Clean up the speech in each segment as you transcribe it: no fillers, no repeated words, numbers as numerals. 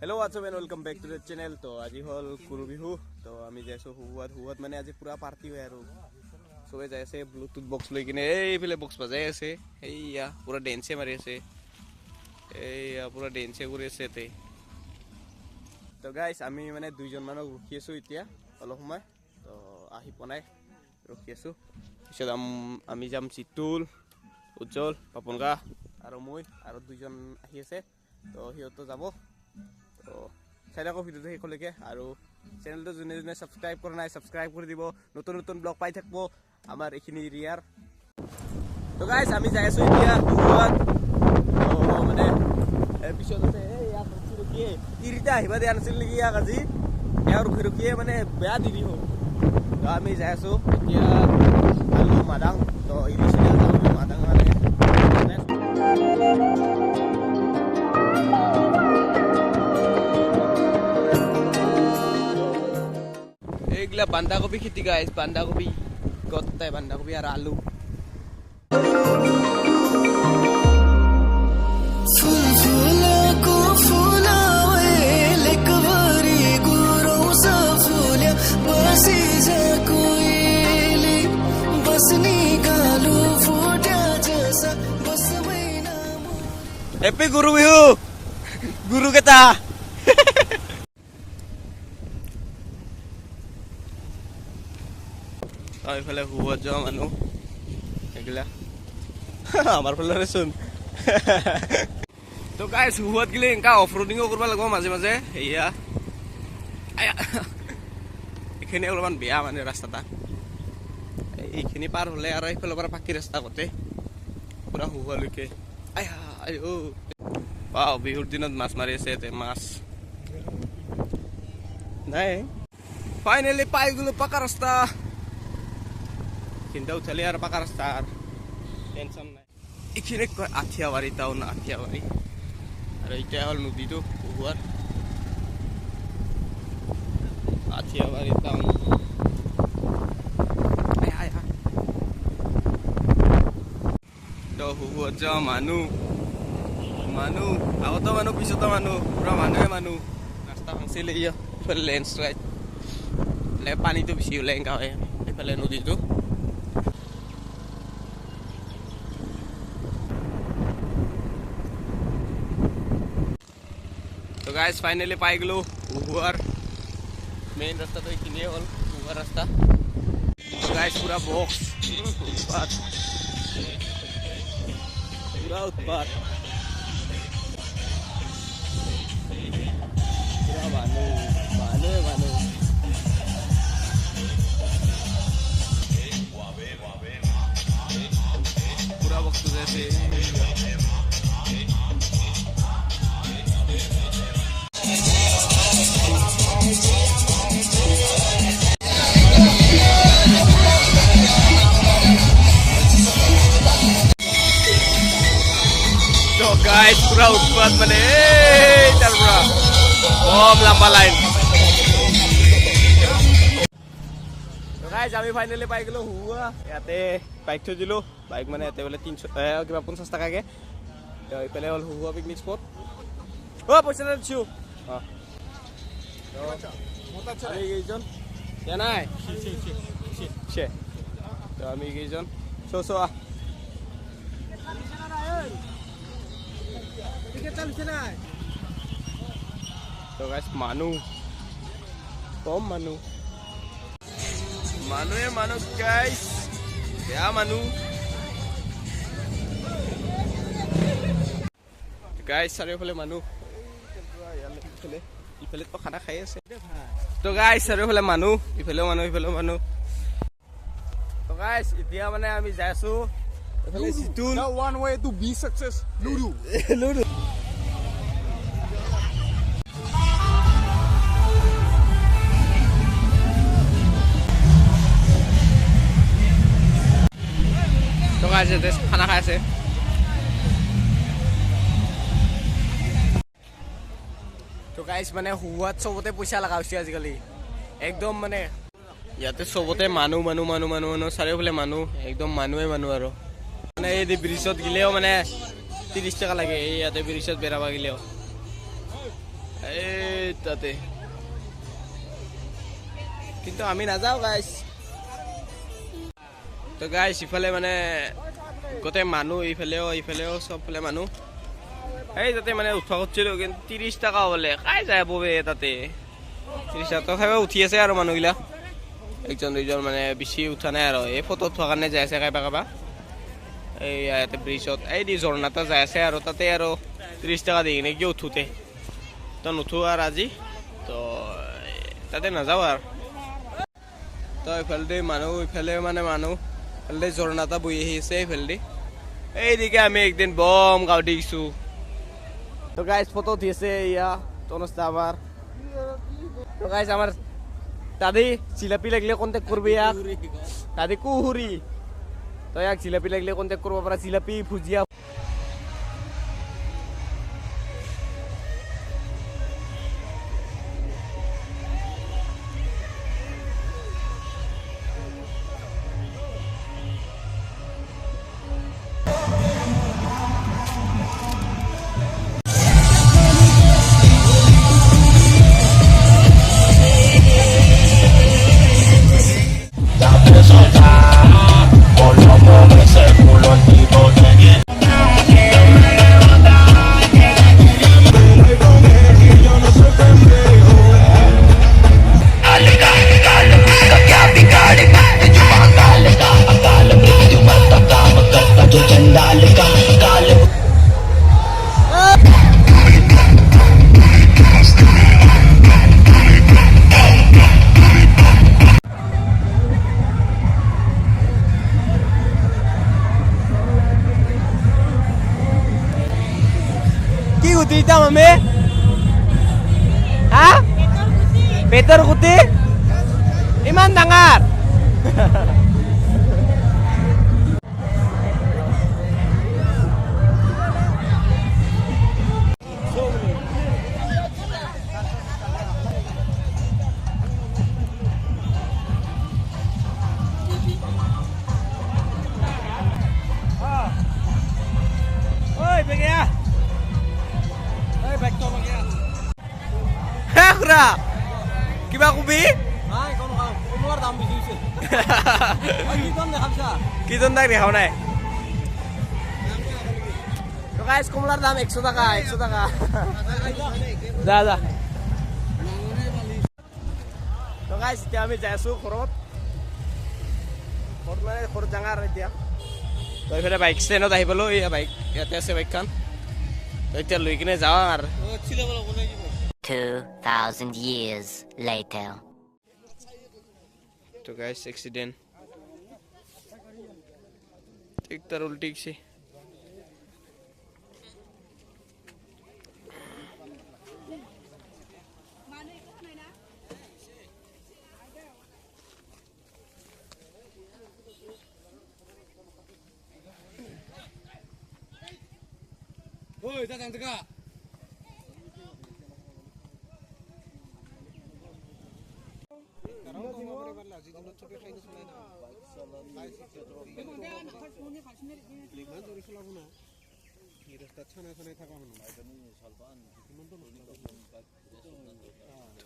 Hello what's up and welcome back to the channel. तो आज हल गुरु बिहु तो आम जाइसो हुआत माने आज पूरा पार्टी है और सबे जाइसे ब्लूटूथ बक्स লৈ কিনে এইফালে বক্স বাজাই আছে এইয়া পুরা ড্যান্সে মারি আছে এইয়া পুরা ড্যান্সে কৰি আছে তে। তো গাইস আমি মানে দুইজন মানক ৰখি আছো এতিয়া অলপ সময় তো আহি পনাই ৰখি আছো পিছত আমি যাম চিতুল উজ্জ্বল পাপনগা আৰু মই আৰু দুইজন আহি আছে তো হিয়তো যাব। তো চাই থাকক ভিডিওটো শেষলৈকে আৰু চেনেলটো যোনে যোনে সাবস্ক্ৰাইব কৰা নাই সাবস্ক্ৰাইব কৰি দিব, নতুন নতুন ব্লগ পাই থাকিব আমাৰ এইখিনি এৰিয়াৰ। তো গাইস আমি যাই আছো এতিয়া গুৱাহাট তো মানে পিছত আছে ইয়াক ৰখিয়ে তিৰিটা আহিবা দিয়া নাছিল নেকি ইয়াক আজি ইয়াৰ ৰখিয়ে মানে বেয়া দেৰি হ'ল। তো আমি যাই আছো এতিয়া আলু মাদাং তো ইৰিছিলা মাদাং মানে এগুলা বান্ধাকপি খেতি গাইস, বান্ধাকপি গত্তায় বান্ধাকপি আৰ আলু। हैप्पी गुरु बिहु गुरु केता এইফালে হুৱাত যোৱা মানুহ এগুলা আমাৰ ফালে চোন। তো গাইস হুৱাত গেলে এনেকা অফ ৰোডিংও কৰিব লাগিব মাজে মাজে। এয়া এইখিনি অলপমান বেয়া মানে ৰাস্তাটা, এইখিনি পাৰ হলে আৰু এইফালৰ পৰা পাকি ৰাস্তা গোটেই পুৰা হুৱালৈকে। বাও বিহুৰ দিনত মাছ মাৰি আছে ইয়াতে মাছ নাই। ফাইনেলি পাই গলো পাকা ৰাস্তা, চিন্তা উঠালে আর পাকা রাস্তা আর টেনশন নাই। এখানে কয় আঠিয়াবাড়ি টাউন, আঠিয়াবাড়ি আর এইটা হল নদীটো হুয়ার আঠিয়াবাড়ি টাউন। তো হুয়ার যাওয়া মানুহ মানুহ আগতো মানুহ পিছতো মানুহ পুরা মানুহে মানুহ। রাস্তা ভাঙছিলে ইফালে লেন্ডশ্লাইড পানীটো বেছি ওলাই এনেকা হয় এইফালে নদীটো। তো গাইস ফাইনালি পাই গলো হুয়ার মেইন রাস্তা। তো এইখিনিয়ে হল হুয়ার রাস্তা। তো গাইস পুরা বক্স উৎপাত পুরা উৎপাত পুরা মানুহ মানুহে মানুহ। পুরা বক্স যাইছে गाइस पूरा उत्पाद माने तार पूरा बहुत लंबा लाइन। तो गाइस আমি ফাইনালি পাই গলো হুয়া। ইয়াতে বাইক থৈ দিলো, বাইক মানে ইয়াতে বলে 300 কিবা 50 টাকাকে। তো এইফালে হল হুয়া পিকনিক স্পট। ও পয়সা দিছো তো মোটা চাই গেজন জানাই ছে তো আমি গেজন সো তো গাইস মানুহ কম মানুহ মানুহে মানুহ গাইস বেয়া মানুহ। গাইস চাৰিওফালে মানুহ ইফালে তো খানা খাই আছে। তো গাইস চাৰিওফালে মানুহ ইফালেও মানুহ ইফালেও মানুহ। তো গাইস এতিয়া মানে আমি যাই আছো এফালে চিতুল। One way to be success, Lulu. Ludo. তো গাইস এতে খানা খাই আছে। তো গাইস মানে হুৱাত চবতে পইচা লগা হৈছে আজিকালি একদম মানে ইয়াতে চবতে মানুহ মানুহ মানুহ মানুহ মানুহ চাৰিওফালে মানুহ একদম মানুহে মানুহ। আৰু মানে এই ব্ৰিজত গিলেও মানে 30 টাকা লাগে, এই ইয়াতে ব্রিজত বেরাবা গেলেও এই তাতে কিন্তু আমি নাযাওঁ গাইছ তো গাইছ ইফালে মানে গোটেই মানুহ ইফালেও চবফালে মানুহ এই তাতে মানে উঠোৱা কৰিছিলোঁ কিন্তু 30 টকা বোলে কাই যায় ববে তাতে 30 টকা তথাপিও উঠি আছে আৰু মানুহগিলা একজন দুইজন মানে বেছি উঠা নাই আৰু এই ফটো উঠোৱাৰ কাৰণে যাই আছে কাইবা এই ইয়াতে ব্ৰিজত এই দি ঝৰ্ণাটা যাই আছে আৰু তাতে আৰু 30 টকা দি কিনে কিয় উঠোতে তো নুঠো আৰু আজি তো তাতে নাযাওঁ আৰু তো ইফালে মানুহ ইফালে মানে মানুহ ইফালে ঝৰ্ণাটা বহি আহিছে ইফালে এইদিকে আমি একদিন বম গাঁও দেখিছোঁ তো গাইজ ফটো উঠি আছে ইয়া তনস্তা আমার তো গাইজ আমার দাদি জিলাপি লাগলে কন্টেক্ট করবে ইয়াক দাদি কুহুরি তো ইয়াক জিলাপি লাগলে কন্টেক্ট করবো পারা জিলাপি ভুজিয়া Tita mami? Ha? Peter Kuti? Iman dangar? Oi, pergi ya. Hekra, kiba kubi? Hai, kumular dalam bisnis. Kiton deh hamsa. Kiton dah deh hamsa. So guys, kumular dalam 100 taka, 100 taka. Dah. So guys, এতিয়া আমি যাই আছো ঘৰত মানে ঘৰত জাঙাৰ এতিয়া তো এইফালে বাইক ষ্টেণ্ডত আহি পালো এই বাইক ইয়াতে আছে বাইকখন তো এতিয়া লৈ কিনে যাওঁ আৰু 2,000 years later. तो गाइस एक्सीडेंट एक तर उल्टी से Woi, datang teka.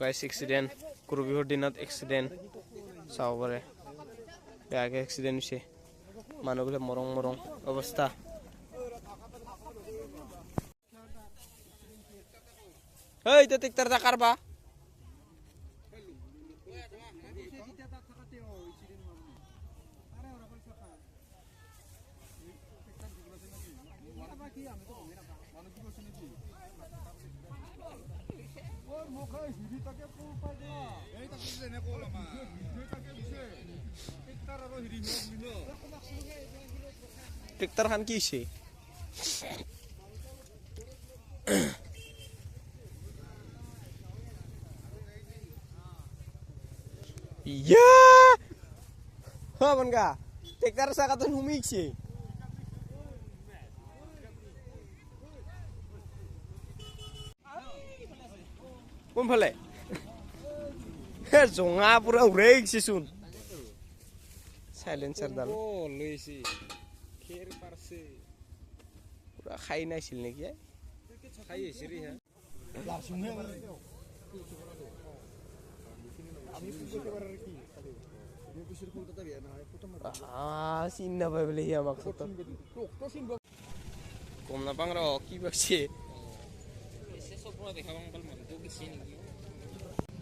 Guys accident कुरुबिहर दिনত एक्सीडेंट চাব পাৰে বেয়াকে एक्सीडेंट হৈছে মানুহবোৰে মৰং অৱস্থা এই তো টিকটার দা কারবা টিকটার খান কি হইছে Ya, apa enggak? Tekar sakatun humiksi. Kumpale. Zonga pura urek sisun. Silencer dal. Oh, Luisi. Kiri parse. Pura khai naisil neki. Khai siri ha. চিন নাপায় বোলে সি আমাক গম নাপাং ৰ কি পাইছে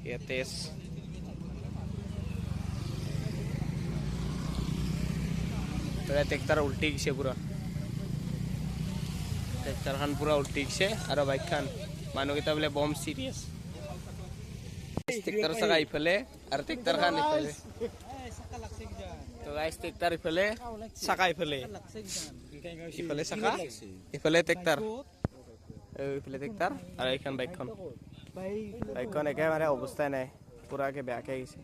ইয়াতে ট্ৰেক্টৰ উল্টি গৈছে পুৰা ট্ৰেক্টৰখন পুৰা উল্টি গৈছে আৰু বাইকখন মানুহকেইটা বোলে বম চিৰিয়াছ ট্ৰেক্টৰ চাকা ইফালে আৰু ট্ৰেক্টৰখন ইফালে তো গাইছ ট্ৰেক্টৰ ইফালে চাকা ইফালে ইফালে চাকা ইফালে ট্ৰেক্টৰ ইফালে ট্ৰেক্টৰ আৰু এইখন বাইকখন একেবাৰে অৱস্থাই নাই পুৰাকে বেয়াকে গৈছে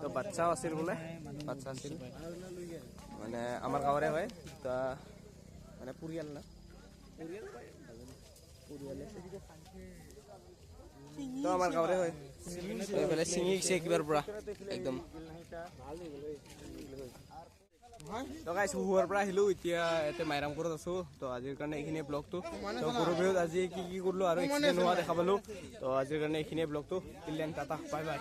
তো বাচ্চাও আছিল বোলে বাচ্চা আছিল মানে আমাৰ গাঁৱৰে হয় তো মানে পৰিয়াল না তো আমাৰ গাঁৱৰে হয় এইফালে ছিঙি গৈছে কিবাৰ পৰা একদম তো গাইছ হুহুৱাৰ পৰা আহিলোঁ এতিয়া ইয়াতে মাইৰামপুৰত আছোঁ তো আজিৰ কাৰণে এইখিনিয়ে ব্লগটো তো গৰু বিহুত আজি কি কি কৰিলোঁ আৰু এক্সিডেণ্ট হোৱা দেখা পালোঁ তো আজিৰ কাৰণে এইখিনিয়ে ব্লগটো till then tata bye bye